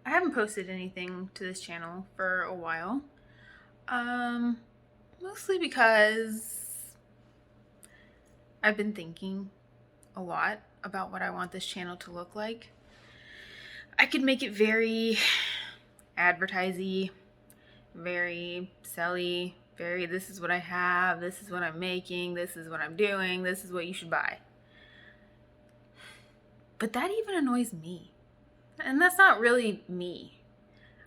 I haven't posted anything to this channel for a while. Um, Mostly because I've been thinking a lot about what I want this channel to look like. I could make it very advertisey, very selly, very this is what I have, this is what I'm making, this is what I'm doing, this is what you should buy. But that even annoys me. And that's not really me.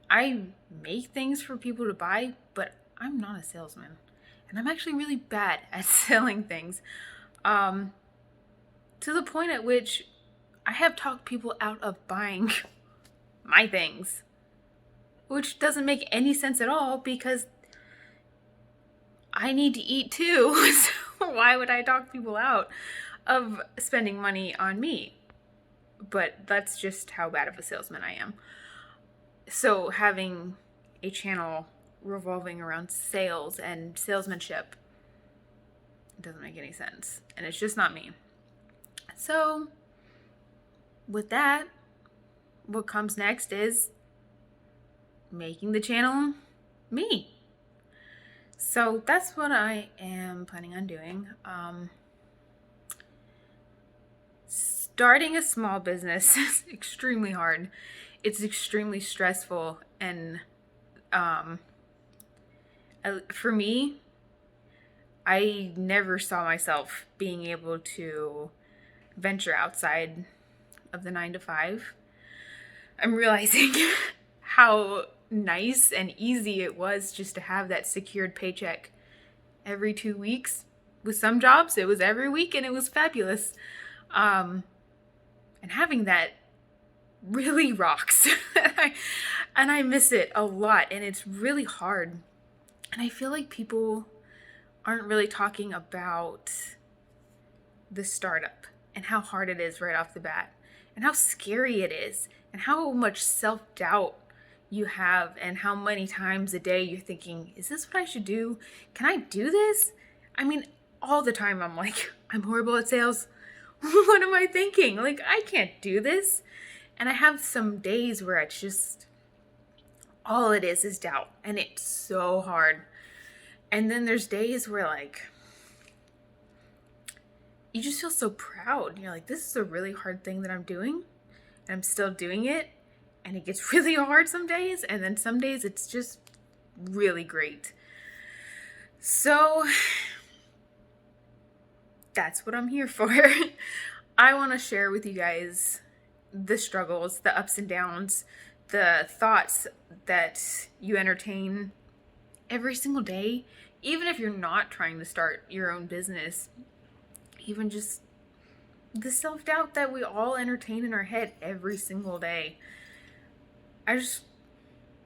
I make things for people to buy, but I'm not a salesman. And I'm actually really bad at selling things. Um, to the point at which I have talked people out of buying my things, which doesn't make any sense at all because I need to eat too. So why would I talk people out of spending money on me? But that's just how bad of a salesman I am. So having a channel revolving around sales and salesmanship doesn't make any sense. And it's just not me. So with that, what comes next is making the channel me. So that's what I am planning on doing. Starting a small business is extremely hard. It's extremely stressful, and for me, I never saw myself being able to venture outside of the 9 to 5. I'm realizing how nice and easy it was just to have that secured paycheck every 2 weeks. With some jobs, it was every week, and it was fabulous. And having that really rocks. And I miss it a lot, and it's really hard. And I feel like people aren't really talking about the startup and how hard it is right off the bat, and how scary it is, and how much self-doubt you have, and how many times a day you're thinking, is this what I should do? Can I do this? I mean, all the time I'm like, I'm horrible at sales. What am I thinking? Like, I can't do this. And I have some days where it's just, all it is doubt. And it's so hard. And then there's days where, like, you just feel so proud. You're like, this is a really hard thing that I'm doing. And I'm still doing it. And it gets really hard some days. And then some days it's just really great. So that's what I'm here for. I want to share with you guys the struggles, the ups and downs, the thoughts that you entertain every single day, even if you're not trying to start your own business, even just the self-doubt that we all entertain in our head every single day. I just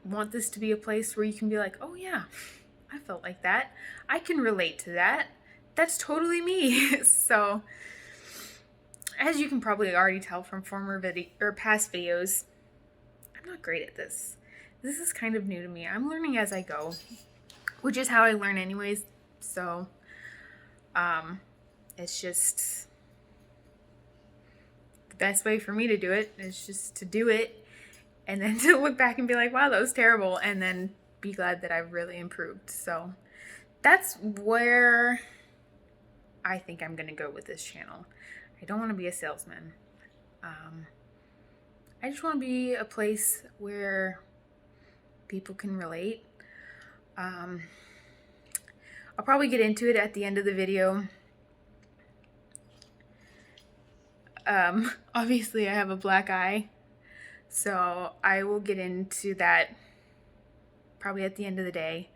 want this to be a place where you can be like, oh yeah, I felt like that. I can relate to that. That's totally me. So, as you can probably already tell from past videos, I'm not great at this. This is kind of new to me. I'm learning as I go, which is how I learn anyways. So, it's just the best way for me to do it is just to do it, and then to look back and be like, wow, that was terrible, and then be glad that I've really improved. So that's where I think I'm gonna go with this channel. I don't want to be a salesman. I just want to be a place where people can relate. I'll probably get into it at the end of the video. Obviously I have a black eye, so I will get into that probably at the end of the day,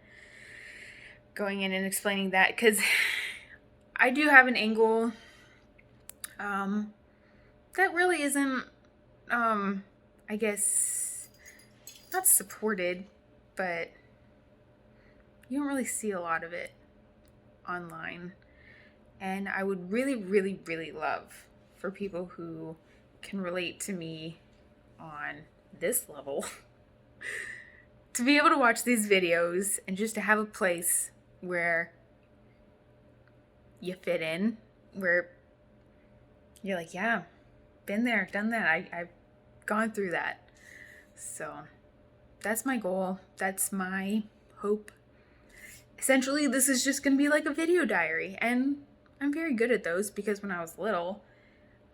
going in and explaining that, because I do have an angle that really isn't, I guess, not supported, but you don't really see a lot of it online. And I would really, really, really love for people who can relate to me on this level to be able to watch these videos and just to have a place where you fit in, where you're like, yeah, been there, done that. I've gone through that. So that's my goal. That's my hope. Essentially, this is just going to be like a video diary. And I'm very good at those because when I was little,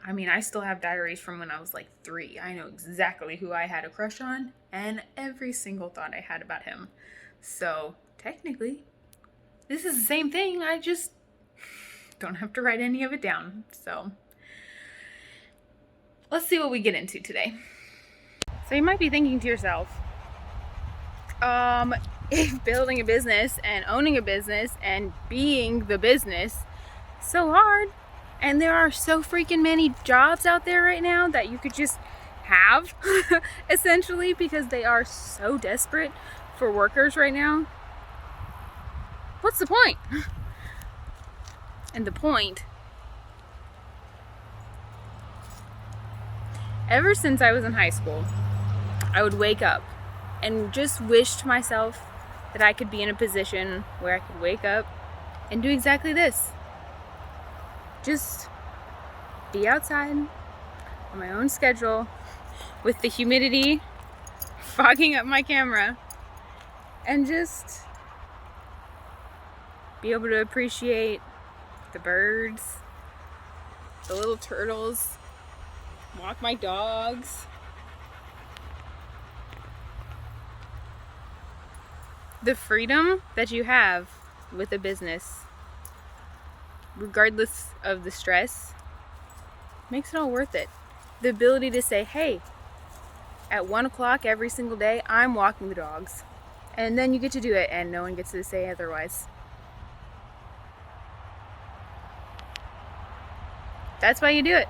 I mean, I still have diaries from when I was like 3. I know exactly who I had a crush on and every single thought I had about him. So technically, this is the same thing. I just don't have to write any of it down. So let's see what we get into today. So you might be thinking to yourself, if building a business and owning a business and being the business so hard, and there are so freaking many jobs out there right now that you could just have essentially, because they are so desperate for workers right now. What's the point? And the point, ever since I was in high school, I would wake up and just wish to myself that I could be in a position where I could wake up and do exactly this. Just be outside on my own schedule with the humidity fogging up my camera and just be able to appreciate the birds, the little turtles, walk my dogs. The freedom that you have with a business, regardless of the stress, makes it all worth it. The ability to say, hey, at 1 o'clock every single day, I'm walking the dogs. And then you get to do it and no one gets to say otherwise. That's why you do it.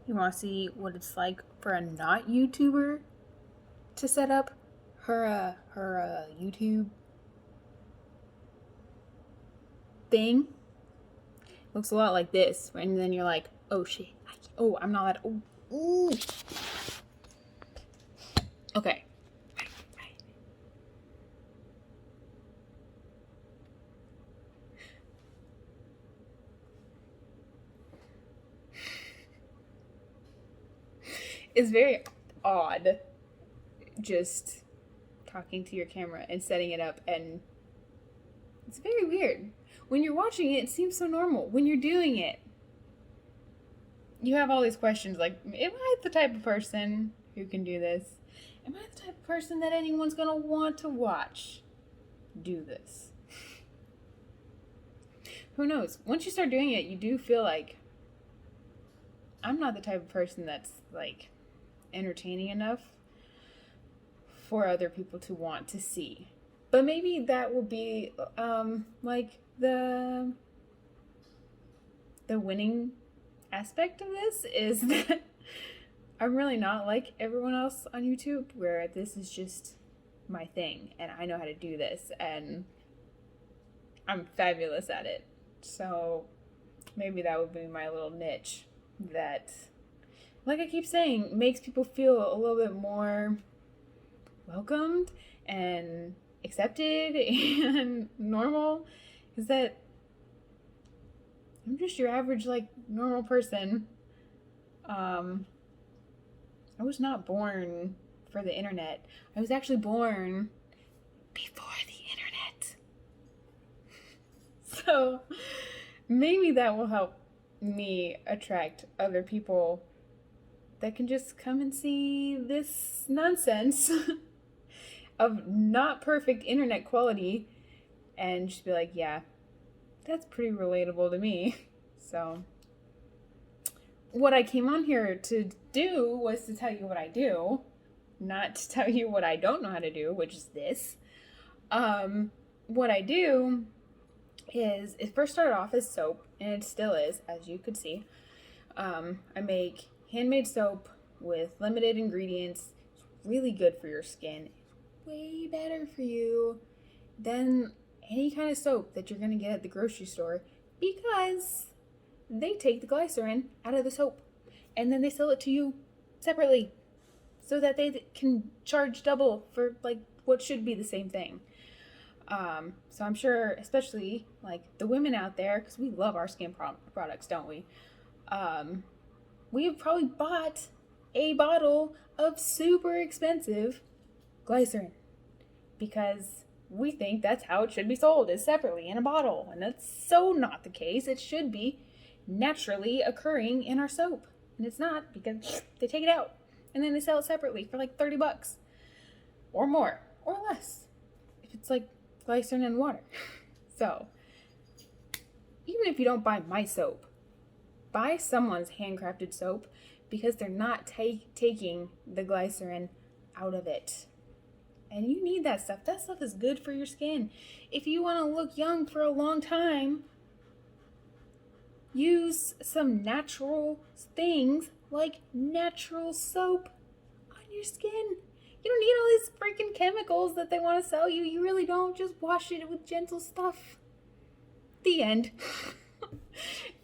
You want to see what it's like for a not YouTuber to set up her YouTube thing? Looks a lot like this, and then you're like, oh shit, oh, I'm not allowed. Ooh. Okay. It's very odd just talking to your camera and setting it up, and it's very weird. When you're watching it, it seems so normal. When you're doing it, you have all these questions like, am I the type of person who can do this? Am I the type of person that anyone's gonna want to watch do this? Who knows? Once you start doing it, you do feel like, I'm not the type of person that's like entertaining enough for other people to want to see. But maybe that will be like the winning aspect of this is that I'm really not like everyone else on YouTube, where this is just my thing and I know how to do this and I'm fabulous at it. So maybe that would be my little niche that, like I keep saying, makes people feel a little bit more welcomed and accepted and normal. Is that I'm just your average, like, normal person. I was not born for the internet. I was actually born before the internet. So maybe that will help me attract other people that can just come and see this nonsense of not perfect internet quality and just be like, yeah, that's pretty relatable to me. So what I came on here to do was to tell you what I do, not to tell you what I don't know how to do, which is this. What I do is, it first started off as soap, and it still is, as you could see. I make handmade soap with limited ingredients. It's really good for your skin. It's way better for you than any kind of soap that you're going to get at the grocery store, because they take the glycerin out of the soap and then they sell it to you separately so that they can charge double for like what should be the same thing. So I'm sure, especially like the women out there, because we love our skin products, don't we? We've probably bought a bottle of super expensive glycerin because we think that's how it should be sold, is separately in a bottle. And that's so not the case. It should be naturally occurring in our soap. And it's not, because they take it out and then they sell it separately for like $30 or more or less if it's like glycerin and water. So even if you don't buy my soap, buy someone's handcrafted soap, because they're not taking the glycerin out of it. And you need that stuff. That stuff is good for your skin. If you want to look young for a long time, use some natural things like natural soap on your skin. You don't need all these freaking chemicals that they want to sell you. You really don't. Just wash it with gentle stuff. The end.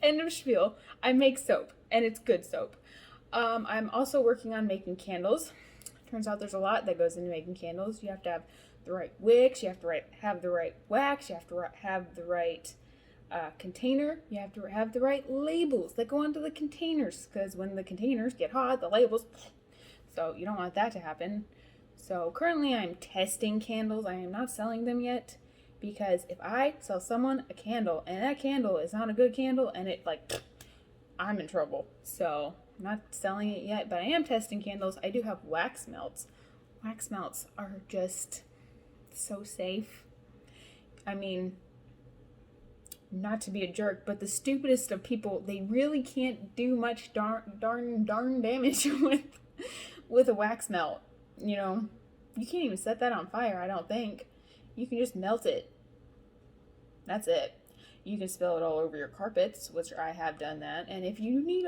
End of spiel. I make soap, and it's good soap. I'm also working on making candles. Turns out there's a lot that goes into making candles. You have to have the right wicks, you have to have the right wax, you have to have the right container, you have to have the right labels that go onto the containers, because when the containers get hot, the labels, so you don't want that to happen. So currently I'm testing candles. I am not selling them yet, because if I sell someone a candle and that candle is not a good candle, and it I'm in trouble. So I'm not selling it yet, but I am testing candles. I do have wax melts. Wax melts are just so safe. I mean, not to be a jerk, but the stupidest of people, they really can't do much darn damage with a wax melt. You know, you can't even set that on fire, I don't think. You can just melt it. That's it. You can spill it all over your carpets, which I have done that. And if you need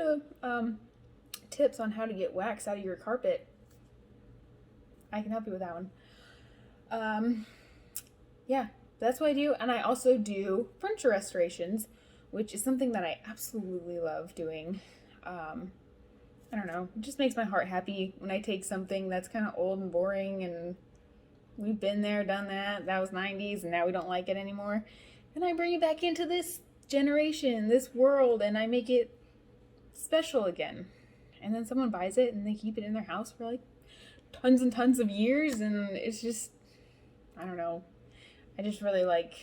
tips on how to get wax out of your carpet, I can help you with that one. Yeah, that's what I do. And I also do furniture restorations, which is something that I absolutely love doing. I don't know, it just makes my heart happy when I take something that's kind of old and boring, and we've been there, done that. That was 90s, and now we don't like it anymore. And I bring it back into this generation, this world, and I make it special again. And then someone buys it and they keep it in their house for like tons and tons of years, and it's just, I don't know. I just really like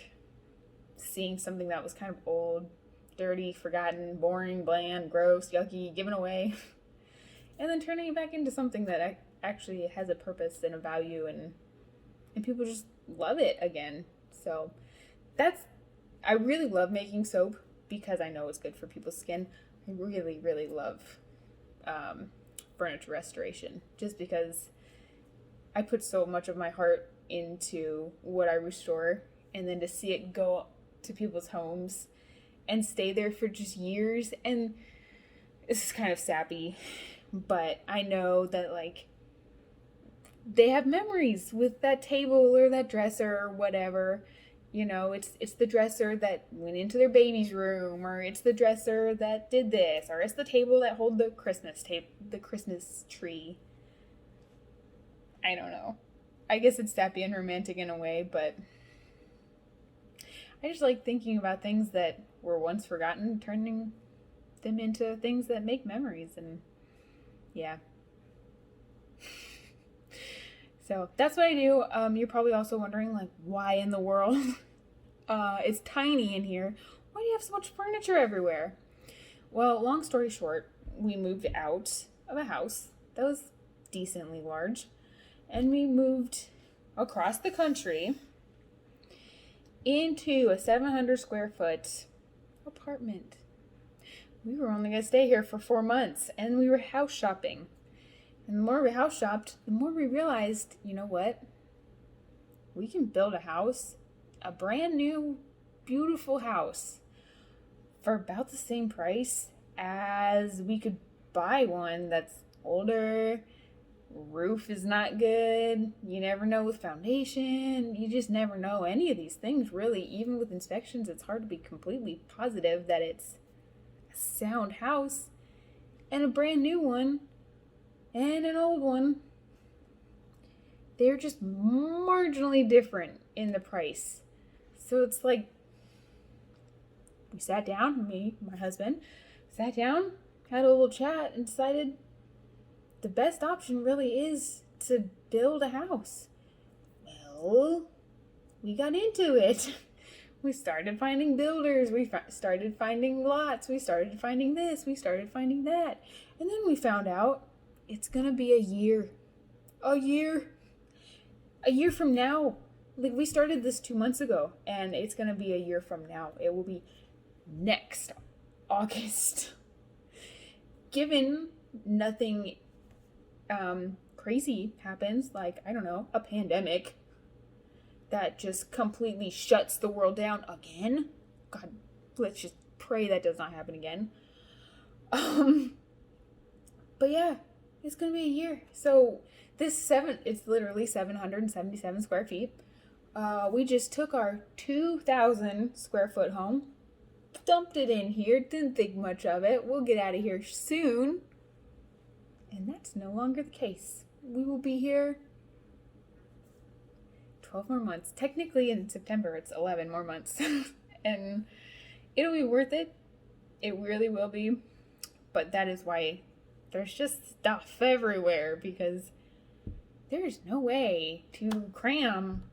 seeing something that was kind of old, dirty, forgotten, boring, bland, gross, yucky, given away, and then turning it back into something that actually has a purpose and a value, and people just love it again. So I really love making soap because I know it's good for people's skin. I really, really love furniture restoration, just because I put so much of my heart into what I restore, and then to see it go to people's homes and stay there for just years. And this is kind of sappy, but I know that like they have memories with that table or that dresser or whatever. You know, it's the dresser that went into their baby's room, or it's the dresser that did this, or it's the table that held the Christmas tree. I don't know. I guess it's sappy and romantic in a way, but I just like thinking about things that were once forgotten, turning them into things that make memories, and yeah. So that's what I do. You're probably also wondering, like, why in the world? It's tiny in here. Why do you have so much furniture everywhere? Well, long story short, we moved out of a house that was decently large, and we moved across the country into a 700 square foot apartment we were only going to stay here for 4 months, and we were house shopping. And the more we house shopped, the more we realized, you know what? We can build a house, a brand new, beautiful house, for about the same price as we could buy one that's older, roof is not good, you never know with foundation, you just never know any of these things really. Even with inspections, it's hard to be completely positive that it's a sound house. And a brand new one and an old one, they're just marginally different in the price. So it's like, we sat down, me, my husband, sat down, had a little chat, and decided the best option really is to build a house. Well, we got into it. We started finding builders, we started finding lots, we started finding this, we started finding that. And then we found out it's gonna be a year. A year from now. Like, we started this 2 months ago, and it's gonna be a year from now. It will be next August. Given nothing crazy happens, like, I don't know, a pandemic that just completely shuts the world down again. God, let's just pray that does not happen again. But yeah, it's gonna be a year. So it's literally 777 square feet. We just took our 2,000 square foot home, dumped it in here, didn't think much of it. We'll get out of here soon. And that's no longer the case. We will be here 12 more months. Technically in September, it's 11 more months. And it'll be worth it. It really will be. But that is why there's just stuff everywhere, because there's no way to cram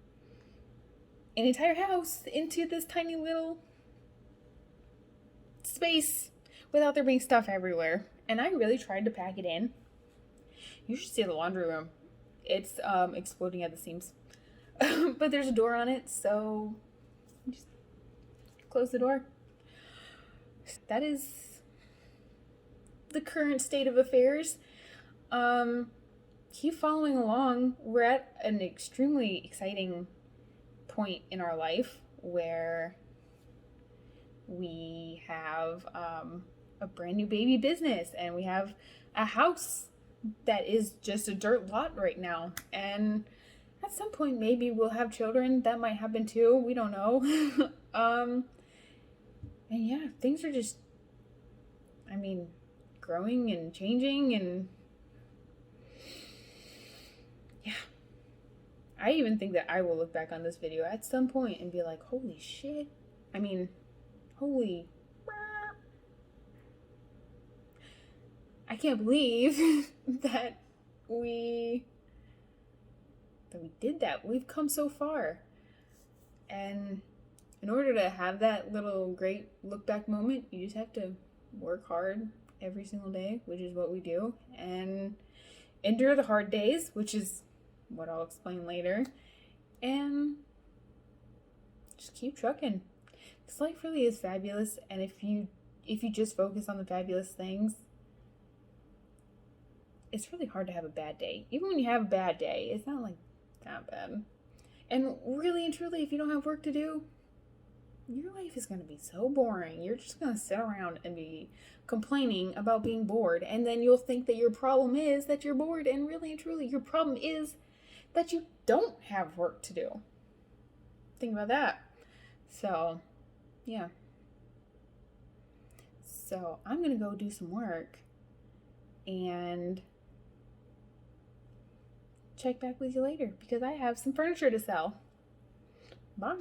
an entire house into this tiny little space without there being stuff everywhere. And I really tried to pack it in. You should see the laundry room. It's exploding at the seams. But there's a door on it, so just close the door. That is the current state of affairs. Keep following along. We're at an extremely exciting point in our life where we have a brand new baby business, and we have a house that is just a dirt lot right now. And at some point, maybe we'll have children. That might happen too. We don't know. And yeah, things are just, growing and changing, and yeah. I even think that I will look back on this video at some point and be like, holy shit. I can't believe that we did that. We've come so far. And in order to have that little great look back moment, you just have to work hard every single day, which is what we do, and endure the hard days, which is what I'll explain later, and just keep trucking. This life really is fabulous, and if you just focus on the fabulous things, it's really hard to have a bad day. Even when you have a bad day, it's not like that bad. And really and truly, if you don't have work to do, your life is going to be so boring. You're just going to sit around and be complaining about being bored. And then you'll think that your problem is that you're bored. And really and truly, your problem is that you don't have work to do. Think about that. So, yeah. So, I'm going to go do some work and check back with you later, because I have some furniture to sell. Bye.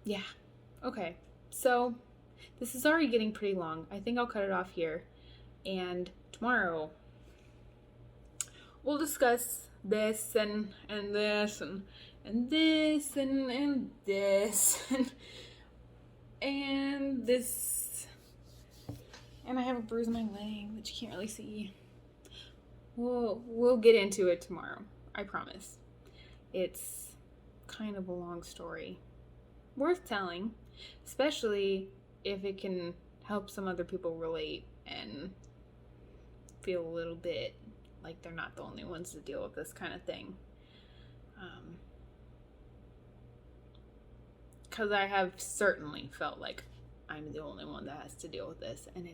Yeah. Okay. So, this is already getting pretty long. I think I'll cut it off here. And tomorrow, we'll discuss this and this and this and this and this. And I have a bruise on my leg that you can't really see. We'll get into it tomorrow. I promise. It's kind of a long story. Worth telling, especially if it can help some other people relate and feel a little bit like they're not the only ones to deal with this kind of thing. Because I have certainly felt like I'm the only one that has to deal with this, and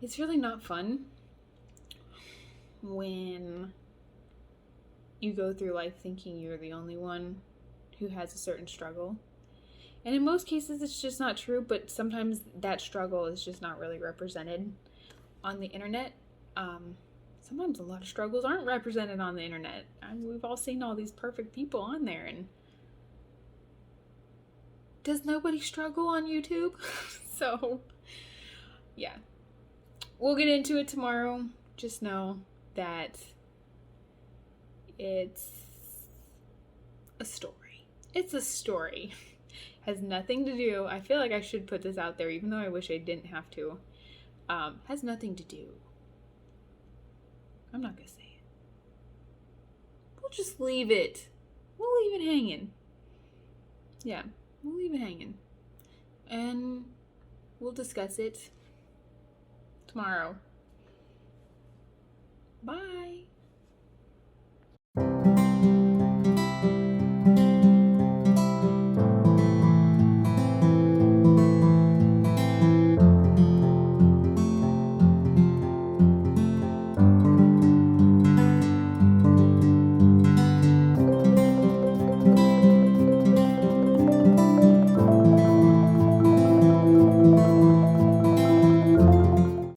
it's really not fun when you go through life thinking you're the only one who has a certain struggle. And in most cases, it's just not true, but sometimes that struggle is just not really represented on the internet. Sometimes a lot of struggles aren't represented on the internet. We've all seen all these perfect people on there, and does nobody struggle on YouTube? So, yeah. We'll get into it tomorrow. Just know that it's a story. It's a story. Has nothing to do, I feel like I should put this out there even though I wish I didn't have to. Has nothing to do. I'm not gonna say it. We'll just leave it. We'll leave it hanging. Yeah, we'll leave it hanging. And we'll discuss it tomorrow. Bye.